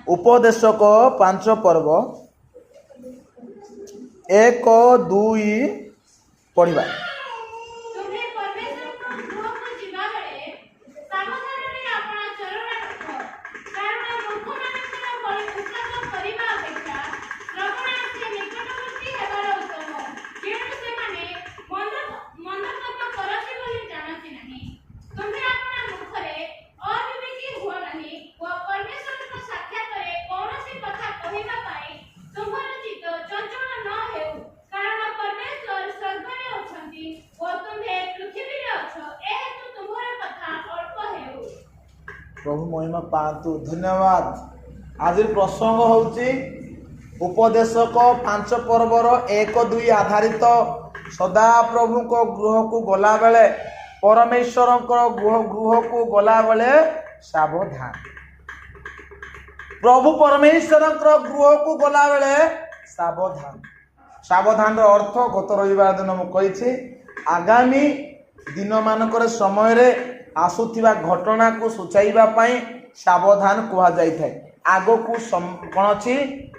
उपदेशक 5 पर्व 1-2 पढ़िबा। प्रभु महिमा पातु। धन्यवाद। आज प्रसंग होची उपदेशक 5 पर्वर 1-2 आधारित सदा प्रभु को गृह को गला बेले परमेश्वर गृह को गला बेले सावधान। प्रभु परमेश्वर गृह को गला बेले सावधान। सावधान अर्थ गत रविवार दिन मु कही आगामी दिन मानकर समय रे आसुथिबा घटना को सूचाइबा पई सावधान कहा जाय थाए। आगो को कौन अच्छी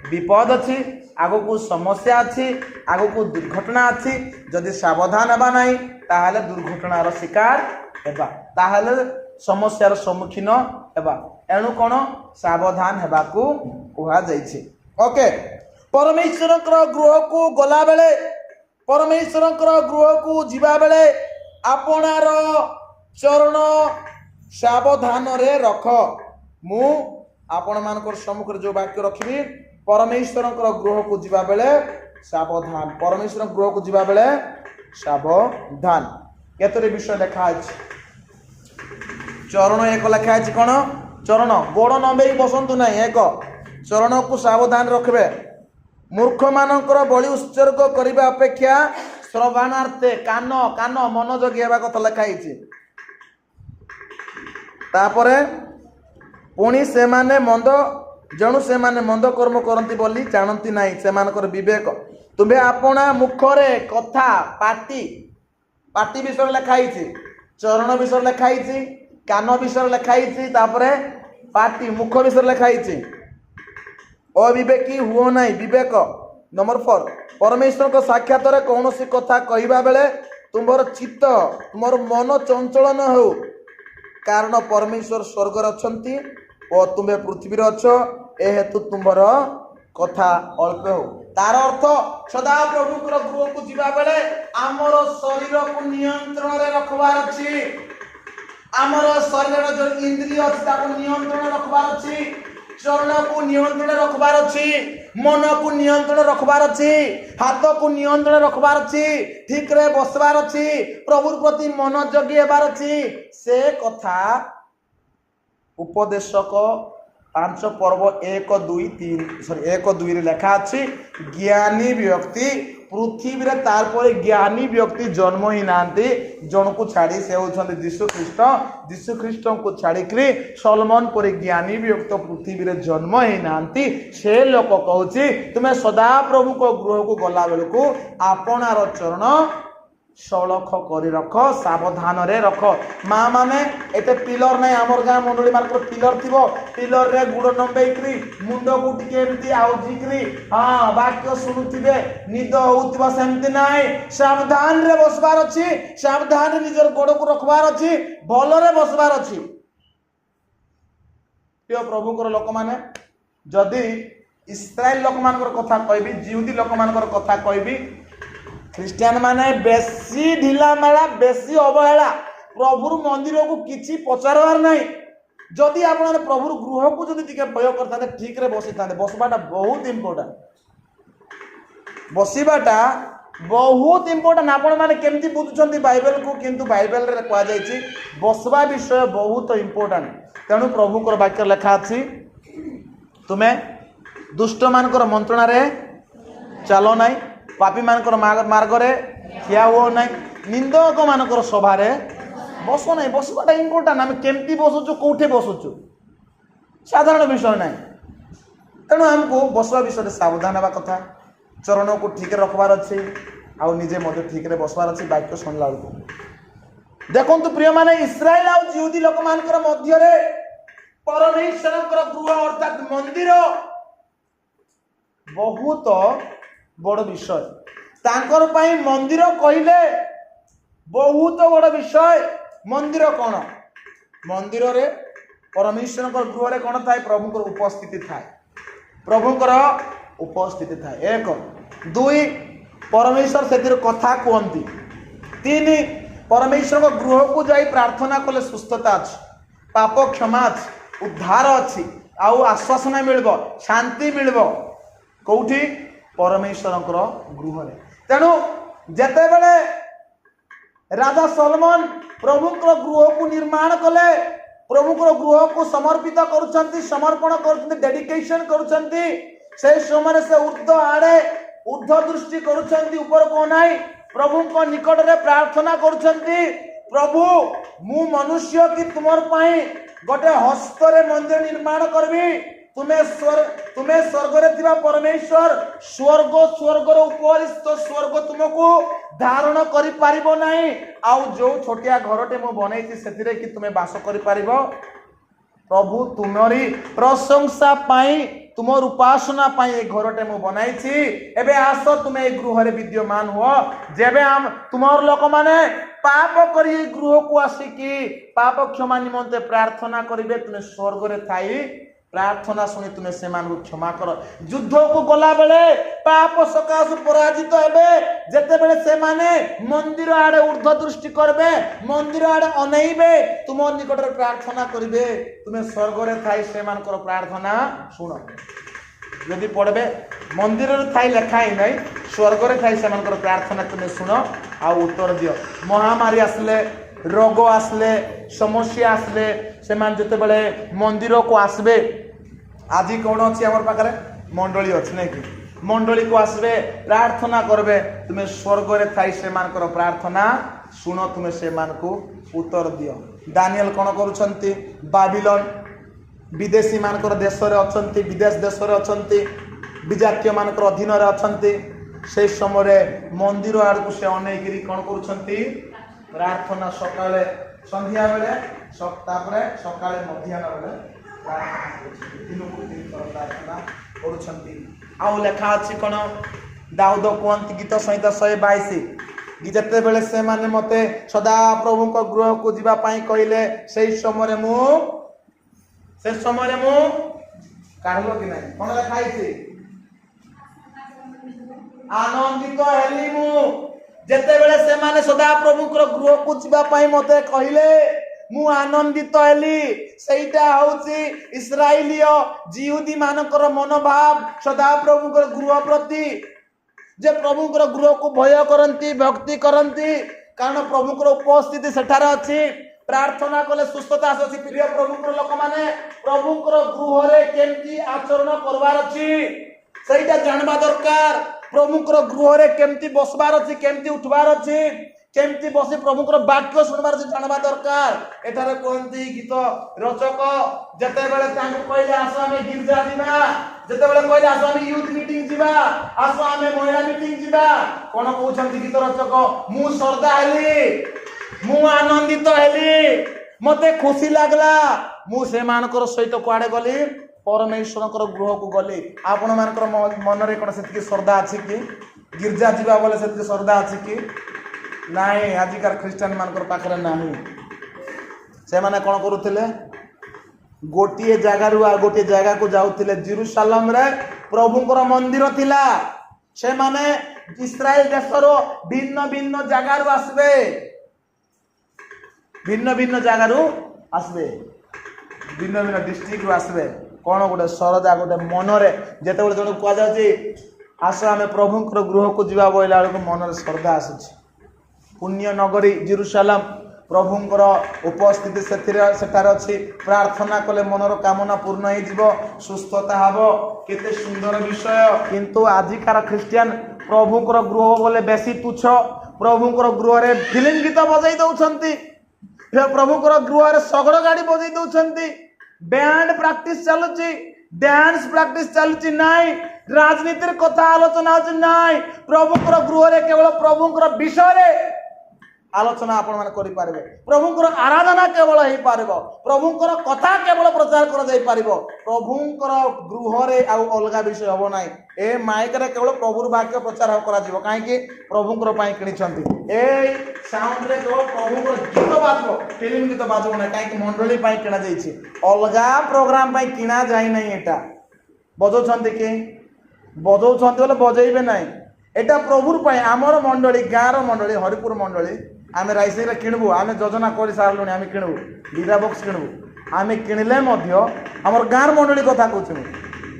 विपद अच्छी, आगो को समस्या अच्छी, आगो को दुर्घटना अच्छी। जदि सावधान हेबा नहीं ताहले दुर्घटनार शिकार हेबा, ताहले समस्यार सम्मुखीन हेबा। एणु कौन सावधान हेबा को कहा जाय। ओके, परमेश्वर गृह को गला बेले परमेश्वर गृह को जीवा बेले आपणार चरण सावधान रे रख। मु आपण मानकर सम्मुख जो वाक्य रखिबी परमेश्वर गृह को जीवा बेले सावधान। परमेश्वर गृह को जीवा बेले सावधान। केतरे विषय लिखा अछि? चरण 1 लिखा अछि। कोन चरण? गोड़ नंबे बसंतु नहीं। 1 चरण को सावधान रखबे। मूर्ख मानकर बलि उत्सर्ग करिबा अपेक्षा श्रवणार्थे कान कान मनोयोगी हेबा कथा लिखा अछि। तापरे पुणी से माने मंद जणु से माने मंद कर्म करती बोली जानती नहीं सेमानकर विवेक। तुम्हें आपना मुखरे कथा पाटी पाटी विषय लिखाई, चरण विषय लिखाई, कान विषय लिखाई, तापरे पाटी मुख विषय लिखाई। अविवेकी हुओ नहीं। विवेक नंबर 4 परमेश्वर को साक्षात रे कौन सी कथा कहवा बेले तुमर चित्त तुमर मन चंचल न हो, कारण परमेश्वर स्वर्ग अच्छी और तुम्हें पृथ्वी अच्छ ए हेतु तुम्हार कथा अल्प हो। तार अर्थ सदा प्रभु गृह को जीवा बेले आमर शरीर को नियंत्रण रे रखबार अछि। आमर शरीर जो इंद्रिय अछि ताको नियंत्रण रखबार अछि, चरण को नियंत्रण रखबार अछि, मन को नियंत्रण रखबार अछि, हाथ को नियंत्रण रखबार अछि, ठीक रे बसबार अछि, प्रभु प्रति मनोयोगी हेबार अछि। से कथा उपदेशक 5 पर्व 1-2 रे लिखा अछि। ज्ञानी व्यक्ति पृथ्वी रे तारपर ज्ञानी व्यक्ति जन्म ही नांती जन को छाड़ी से होछन यीशु ख्रीष्ट। यीशु ख्रीष्ट को छाड़ी सलमन पर ज्ञानी व्यक्ति पृथ्वी रे जन्म ही नांती। से लोक कहूची तुम्हें सदा प्रभु को गृह को गला बेल को आपणार चरण सड़ख करी रख, सावधान रे रख। माँ माने एते पिलर नहीं आमर गाँ मंडली मान पिलर थी, पिलर रे गुड़ नंबेकरी मुंड को टिके एमती आउजिकरी हाँ वाक्य शुणुथिबे निद होउथिबा सेमती नाही। सावधान रे बसबार अछि, सावधान रे निजर गोड़ को रखबार अछि, भल रे बसबार अछि। प्रिय प्रभु को लोक माने जदि इस्राएल लोक मानकर कथा कहबी, जिहुदी लोक मानकर कथा कहबी, ख्रीस्टियान माने बेसी ढिला मेला बेसी अवहेला प्रभुर मंदिर को किसी पचारवार नहीं। जदि आप प्रभुर गृह को जदि टिके भय करते ठीक रे बसी था। बसवाटा बहुत इंपोर्टेंट, बसवाटा बहुत इंपोर्टेंट। आपण मैंने केमती बुझुछंती बाइबल को, किंतु बाइबल रे कहा जायछि बसवा विषय बहुत इंपोर्टेंट। तेणु प्रभु को वाक्य लिखा अछि तुम्हें दुष्ट मानकर मंत्रणा रे चलो नहीं, पापी मानकर मार्ग रे ठिया हो नहीं, निंदक मानकर सभा रे बस नहीं। बसवाटा इंपोर्टेंट। आम केमती बसुचु कौटे बसुचु साधारण विषय नहीं। तेणु आमको बसवा विषय सावधान होगा कथा, चरण को ठीक रखबार अच्छी आउ निजे मध्य ठीक रे बसबार अच्छी। वाक्य शुणला बेलू देखु प्रिय माने इस्राएल आउ जिहुदी लोक मानकर मध्य रे परमेश्वर गृह अर्थात मंदिर बहुत बड़ विषय तांकर पाई मंदिर कहले बहुत बड़ विषय। मंदिर कौन मंदिर रे परमेश्वर गृह रे कौन थाए प्रभुकर उपस्थिति थाए प्रभुकर उपस्थिति थाए। एक दुई परमेश्वर से कथा कहती। तीन परमेश्वर गृह को जाई प्रार्थना कले सुस्थता अच्छी पाप क्षमा अच्छी उद्धार अच्छी आउ आश्वासन मिलबो शांति मिलबो कौटी परमेश्वर गृह रे। तेणु जेते बेले राजा सलमन प्रभुकर गृह को निर्माण कले प्रभुकर गृह को समर्पित करुछंती समर्पण करुछंती डेडिकेशन करुछंती से समय से ऊर्ध्व आड़े ऊर्ध्व दृष्टि करुछंती ऊपर को नाही प्रभु को निकट रे प्रार्थना करुछंती प्रभु मु मनुष्य की तुमर पाई गोटे हस्त रे मंदिर निर्माण करबी तुम्हें स्वर्ग रे थिबा परमेश्वर स्वर्ग स्वर्ग रो उपरिस्थ स्वर्ग तुमको धारण करि पारिबो नाही आउ जो छोटिया घरटे मु बनैती सेथिरे कि तुम्हें वास करि पारिबो प्रभु तुमरी प्रशंसा पाई तुमर उपासना पाई ए घरटे मु बनाइछि एबे आस तुमे ए गृह रे विद्यमान हो जेबे हम तुमर लोक माने पाप करी ए गृह को आसिकी पाप क्षमा निमंते प्रार्थना करिवे तुमे स्वर्ग रे थाई प्रार्थना शुणी तुम्हें से क्षमा कर युद्ध को गला बेले पाप सकाश पराजित हेबे जेते बेले से माने मंदिर आड़े ऊर्ध्व दृष्टि करबे मंदिर आड़े अनैबे तुम निकट रे प्रार्थना करिवे तुम्हें स्वर्ग रे थाई से मानकर प्रार्थना सुनो यदि पढ़बे मंदिर रे थाई लेखा ही नहीं स्वर्ग रे थाई से मानकर प्रार्थना तुम्हें सुनो आ उत्तर दियो। महामारी आसले रोग आसले समस्या आसले से मान जते बेले मंदिर को आसबे आज कौन अच्छी आम पाखे मंडली अच्छी नहीं कि मंडली को आसबे प्रार्थना करबे तुम्हें स्वर्ग रे थाई से मानकर प्रार्थना सुनो तुम्हें से मान को उत्तर दियो। दानिएल कौन करुछंती बाबिलोन विदेशी मानकर देश रे अछंती विदेश देश रे अछंती विजातीय मानकर अधीन रे अछंती से समय मंदिर आड़ को से अनेकरी कौन करुछंती प्रार्थना सकाळे संध्या बेले तापरे सकाळे मध्याह्न बेले प्रार्थना करुछंती। आउ लेखा अछि कोन दाऊद कहंती गीत संहिता 122 जेते बेले से माने मते सदा प्रभु को गृह को जीवा पाई कहिले सेही समय मु काढलो कि नाही कोन लेखा आइछि आनंदित हेली मु जेते बेले से माने सदा प्रभु को गृह को जीवा पाई मते कहिले मु आनंदित हेली सेटा होची इस्राएलीय जिहुदी मानकर मनोभाव सदा प्रभु को गृह प्रति जे प्रभु को गृह को भय करंती भक्ति करंती कारण प्रभु को उपस्थिति सेठार अछि प्रार्थना कले सुस्थता आसी प्रिय प्रभु को लोक माने प्रभु को गृह रे केमती आचरण करबार अछि सेटा जानबा दरकार प्रभु को गृह रे केमती बसबार अछि केमती उठबार अछि केमती बसी प्रभु को वाक्य सुनबार अछि जानबा दरकार एठारे कोनती गीत रचक जते बेले तांको कहले आसो आमे गिरजा दिबा जते बेले कहले आसो आमे यूथ मीटिंग जिबा आसो आमे महिला मीटिंग जिबा कोन कहउछंती गीत रचक मु श्रद्धा हेली मु आनंदित हेली मते खुशी लागला मु से मानकर सहित कुआडे गली परमेश्वर गृह को गली आपण मानकर मन रे कोन सेति श्रद्धा अछि कि गिरजा जिबा बोले सेति श्रद्धा अछि कि नाही आजिकार ख्रिस्टान मानकर पाखरे नाही से माने कोन करूथिले गोटिए जगह रु आ गोटिए जगह को जाउथिले जेरूशलेम रे प्रभुଙ୍କର मंदिर थिला से माने इस्राएल देशरो भिन्न भिन्न जगह रु आसबे भिन्न भिन्न जगह रु आसबे भिन्न भिन्न डिस्ट्रिक्ट रु आसबे कोन गोटे सरदा गोटे मनरे जेते बेले जण कुआ जाउची आसो आमे प्रभुଙ୍କର गृह को जीवा बोइला को मनरे श्रद्धा आसुची पुण्य नगरी जेरूशलेम प्रभुଙ୍କର उपस्थिति सेठार अच्छी प्रार्थना कले मनर कामना पूर्ण हो सुस्थता हब केते सुंदर विषय किंतु आजिकार ख्रिस्टियान प्रभुଙ୍କର गृह बोले बेसी तुच्छ प्रभुଙ୍କର गृह रे फिल्म गीत बजाई दउछंती प्रभुଙ୍କର गृह रे सगड़ गाड़ी बजाई दउछंती बैंड प्रैक्टिस चलुची डांस प्रैक्टिस चलुची नाई राजनीतिर कथा आलोचना होची नाई प्रभुଙ୍କର गृह रे केवल प्रभुଙ୍କର विषय रे आलोचना आपण माने करि पारबे प्रभुंकर आराधना केवल हे पारबो प्रभुंकर कथा केवल प्रचार कर जाई पारबो प्रभुंकर गृह रे आ अलगा विषय हबो नाही ए माइक रे केवल प्रभुर वाक्य प्रचार करा जीवो काहे कि प्रभुंकर पई किनि छंती ए साउंड रे केवल प्रभुंकर गीत बाजबो फिल्म गीत बाजबो नाही काहे कि मंडली पई किना जाईछि अलगा प्रोग्राम पई किना जाई नाही एटा बजो छंती कि बजो छंती बोले बजेइबे नाही एटा प्रभुर पई हमर मंडली गाँर मंडली हरिपुर मंडली आमे राइसिंग किणबू आमे योजना कर सारू आमे किणबू डीजा बॉक्स किणबू आमे किणले हमर गाँर मंडली कथा कहूँ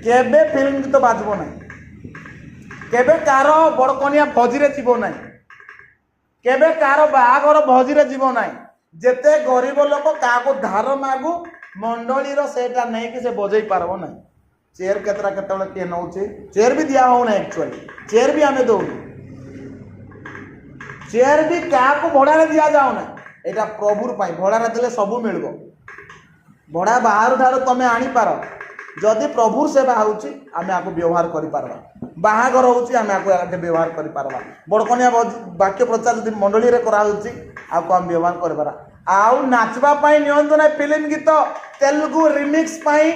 केबे फिल्म गीत बाजब ना केबे कार बड़कनिया भोजी रे जीव ना केबे कार बाहागर भोजी रे जीव ना जेते गरीब लोक क्या धार मागू मंडली सेटा नहीं कि से बजई पारब ना चेयर केतरा केतबेले किए नौचे चेयर भी दिया हो ना एक्चुअली चेयर भी आमे दौनी चेयर भी क्या भड़ारे दि जाऊ ना यहाँ प्रभुर भड़ारे देले सब मिल भड़ा बाहर ठार तुम आनीपार जदि प्रभुर सेवा होची आमे आपको व्यवहार करिपारबा बाहागर होची आमे आपको व्यवहार करिपारबा बड़कनिया वाक्य प्रचार जदि मंडली रे करा होची आपको हम व्यवहार करिपारा आउ नाचबा पई नियंतो ना फिल्म गीत तेलुगु रिमिक्स पई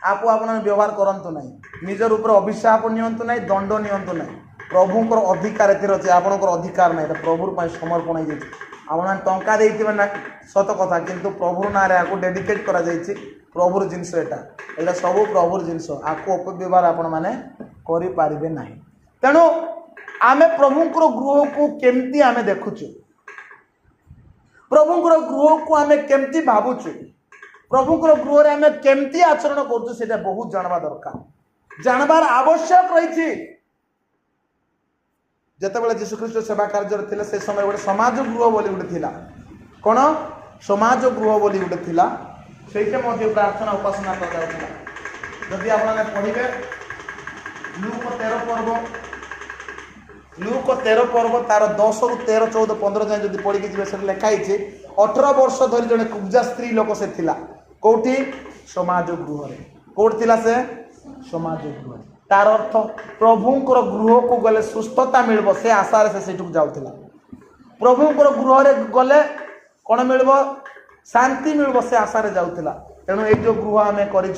आपको आपन व्यवहार करंतो नाही निजर ऊपर अभिशाप नियंतो नाही दंड नियंतो नाही प्रभुंकर अधिकार एतिर अछि आपनकर अधिकार नाही प्रभुर पई समर्पण हो जाय आपण टंका देइथिबे ना सत कथा किंतु प्रभुर नारे आको डेडिकेट करा जायछि प्रभुर जिंस एटा सब प्रभुर जिंस आको अपव्यवहार आपण माने करि पारिबे नाही तेणु आमे प्रभुंकर गृह को केमती आमे देखुछु प्रभुंकर गृह को आमे केमती भाबुछु प्रभुंकर गृह रे आमे केमती आचरण करछु सेटा बहुत जानबा दरकार जानबार आवश्यक रहिछि जितेबाला जीशुख्रीष्ट सेवा कार्य थे से समय गोटे समाज गृह बोली गोटे थिला कौन समाज गृह बोली गोटे थिला सेठे मध्य प्रार्थना उपासना करा जदि आप पढ़े लूक 13 पर्व तार 10 रु 13 14 15 जाए जब पढ़ी जी से लिखाई 18 वर्ष धरी जड़े कुब्जा स्त्री लोक से थिला कौटी समाज गृह कौट थिला से समाज गृह तार अर्थ प्रभुंकर गृह को गले सुस्थता मिल से आशार से जाऊला प्रभुंकर गृह रे गले कौन मिल शांति मिल से आशार जाऊला तेणु ये जो गृह आम कर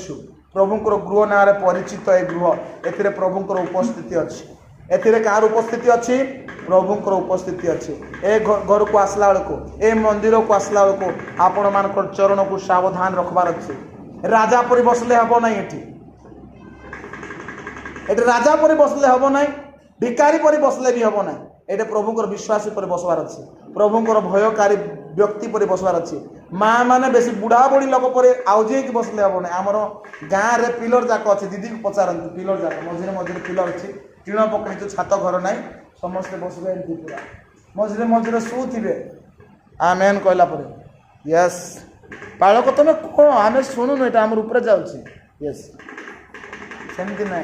प्रभुंकर गृह ना परिचित ए गृह ए प्रभुंकर उपस्थिति अच्छी एथिरे कार उपस्थिति अच्छी प्रभुंकर उपस्थिति अच्छी ए घर को आसला बेलू ए मंदिर को आसला बेलू आपण मान चरण को सावधान रखबार अच्छी राजा परी बसले हम ना ये राजा परी बसले हम ना भिकारी परी बसले भी हम ना ये प्रभुंकर विश्वासी पर बसवार अच्छी प्रभुंकर भयकारी व्यक्ति पर बसवार अच्छी माँ मैंने बेसी बुढ़ा बुढ़ी लोक पर आउजे की बसले हम ना आमर गाँव में पिलर जाक अच्छे दीदी को पचारती पिलर जाक मझे मझे पिलर अच्छी टीण पकड़ी छात घर ना समस्ते बसबे पूरा मझे मझे शुवे आमेन कहला यस पालक तुम कह आम शुणुन यहाँ आम ऊपर जाऊँ यस सेमती ना